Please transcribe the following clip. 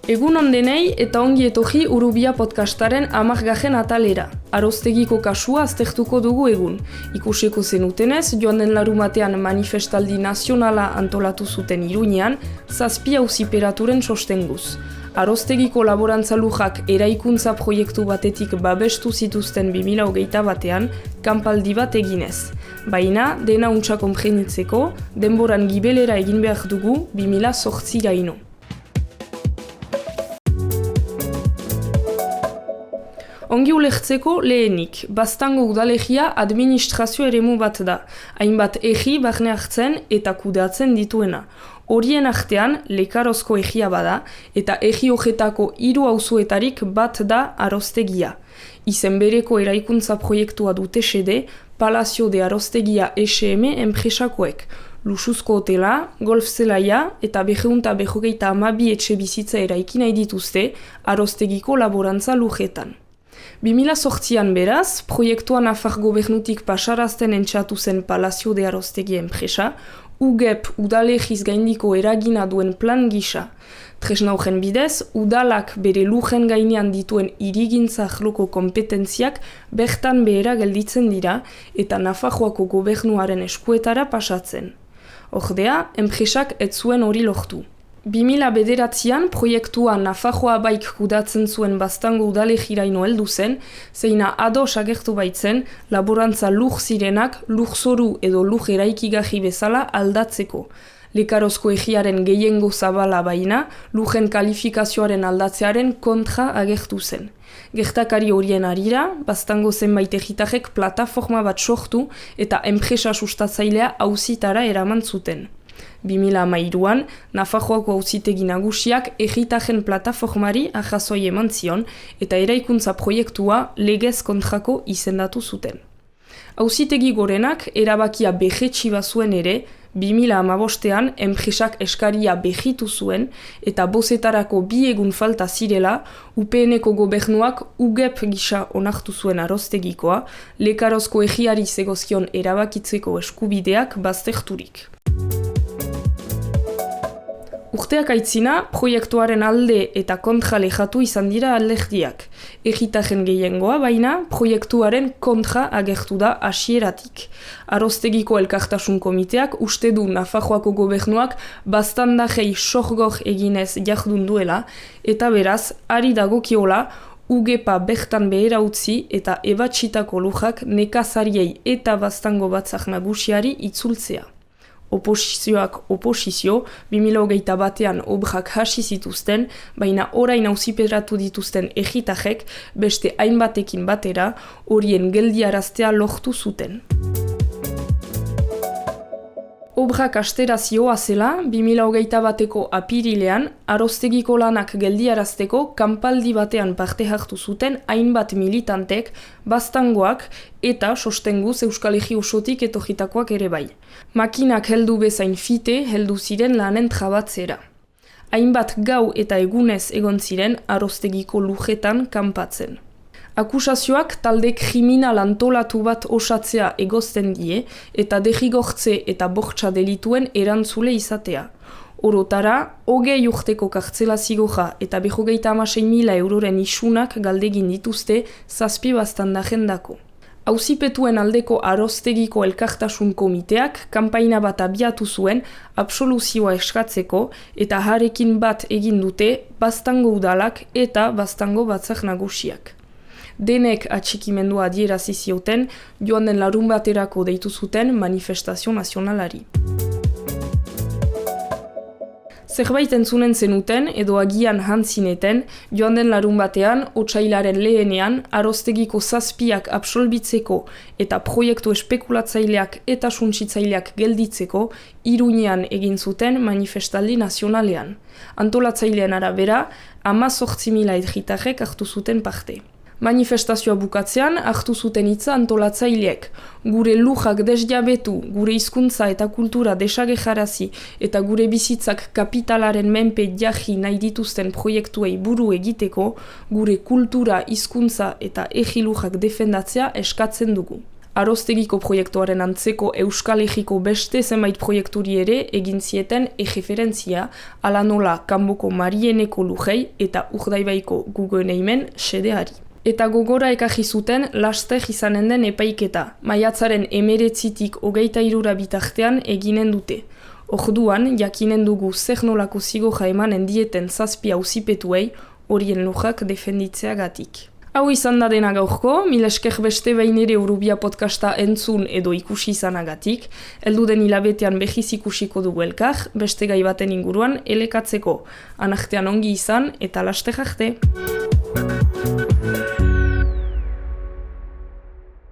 Egun ondenei eta ongi etorri Urubia podcastaren 10. atalera. Aroztegiko kasua aztertuko dugu egun. Ikusiko zenutenez, joan den larumatean manifestaldi nazionala antolatu zuten Iruñean, 7 auziperaturen sostenguz. Aroztegiko laborantza lujak eraikuntza proiektu batetik babestu zituzten 2021 kanpaldi bat eginez. Baina, dena untsa konprenitzeko, denboran gibelera egin behar dugu 2008 Ongi ulertzeko lehenik, Baztango udalerria administrazio eremu bat da, hainbat egi barne hartzen eta kudeatzen dituena. Horien artean, Lekarozko egia bada, eta egi horretako 3 auzoetarik bat da Aroztegia. Izen bereko eraikuntza proiektua dute xede, Palacio de Aroztegia SM enpresakoek. Luxuzko hotela, golf zelaia eta 252 etxe bizitza eraiki nahi dituzte Aroztegiko laborantza lujetan. 2008an beraz, proiektua Nafar gobernutik pasarazten entxatu zen Palacio de Aroztegia enpresa, UGEP udalegiz gaindiko eragina duen plan gisa. Tresna horren bidez, udalak bere lujen gainean dituen hirigintza arloko kompetentziak bertan behera gelditzen dira eta Nafarroako gobernuaren eskuetara pasatzen. Ordea, enpresak ez zuen hori lortu. 2009an proiektua Nafarroa baik kudatzen zuen Baztango udalegiraino heldu zen, zeina ados agertu baitzen laborantza lur zirenak lurzoru edo lur eraikigarri bezala aldatzeko. Lekarozko egiaren gehiengo zabala baina, lujen kalifikazioaren aldatzearen kontra agertu zen. Gertakari horien arira, Baztango zenbait egitarrek plataforma bat sortu eta enpresa sustatzailea auzitara eraman zuten. 2013an, Nafarroako auzitegi nagusiak egitajen plataformari arrazoi eman zion eta eraikuntza proiektua legez kontrako izendatu zuten. Auzitegi gorenak erabakia behetsi bazuen ere, 2015an enpresak eskaria behitu zuen eta bozetarako 2 egun falta zirela, UPN-eko gobernuak UGEP gisa onartu zuen Aroztegikoa, Lekarozko egiari zegozkion erabakitzeko eskubideak bazterturik. Urteak aitzina, proiektuaren alde eta kontra lehatu izan dira alderdiak. Egitajen gehiengoa baina, proiektuaren kontra agertu da hasieratik. Aroztegiko elkartasun komiteak uste du Nafarroako gobernuak baztandajei sorgor eginez jardun duela, eta beraz, ari dagokiola, UGEPa bertan behera utzi eta ebatsitako lujak nekazariei eta Baztango batzar nagusiari itzultzea. Oposizioak oposizio, 2021an obrak hasi zituzten, baina orain auziperatu dituzten egitajek beste hainbatekin batera horien geldiaraztea lortu zuten. Obrak asterazioa zela, 2021ko apirilean, Aroztegiko lanak geldiarazteko kanpaldi batean parte hartu zuten hainbat militantek, Baztangoak eta sostenguz Euskal Herri osotik etorritakoak ere bai. Makinak heldu bezain fite heldu ziren lanen trabatzera. Hainbat gau eta egunez egon ziren Aroztegiko lujetan kanpatzen. Akusazioak talde kriminal antolatu bat osatzea egozten die eta derrigortze eta bortxa delituen erantzule izatea. Orotara, 20 urteko kartzela zigorra eta 56.000 euroren isunak galdegin dituzte 7 baztandajen dako. Auzipetuen aldeko Aroztegiko elkartasun komiteak kanpaina bat abiatu zuen absoluzioa eskatzeko eta harekin bat egin dute Baztango udalak eta Baztango batzar nagusiak. Denek atxikimendua adierazi zioten, joan den larunbaterako deitu zuten manifestazio nazionalari. Zerbait entzunen zenuten edo agian jantzineten, joan den larunbatean, otsailaren lehenean, Aroztegiko 7 absolbitzeko eta proiektu espekulatzaileak eta suntsitzaileak gelditzeko, Iruñean egin zuten manifestaldi nazionalean. Antolatzailean arabera, 18.000 egitarrek hartu zuten parte. Manifestazioa bukatzean hartu zuten hitza antolatzaileek. Gure lujak desjabetu, gure hizkuntza eta kultura desagejarazi eta gure bizitzak kapitalaren menpe jarri nahi dituzten proiektuei buru egiteko, gure kultura, hizkuntza eta egi lujak defendatzea eskatzen dugu. Aroztegiko proiektuaren antzeko Euskal Herriko beste zenbait proiekturi ere egin zieten erreferentzia, ala nola kanboko Marieneko lujei eta Urdaibaiko Guggenheimen sedeari. Eta gogora ekarri zuten laster izanen den epaiketa, maiatzaren 19tik 23 bitartean eginen dute. Orduan, jakinen dugu zer nolako zigorra emanen dieten 7 auzipetuei horien lujak defenditzeagatik. Hau izan da dena gaurko, mil esker beste behin ere Urrubia podcasta entzun edo ikusi izanagatik, helduden hilabetean behiz ikusiko dugu elkar, beste gai baten inguruan elekatzeko. Anartean ongi izan eta laster arte!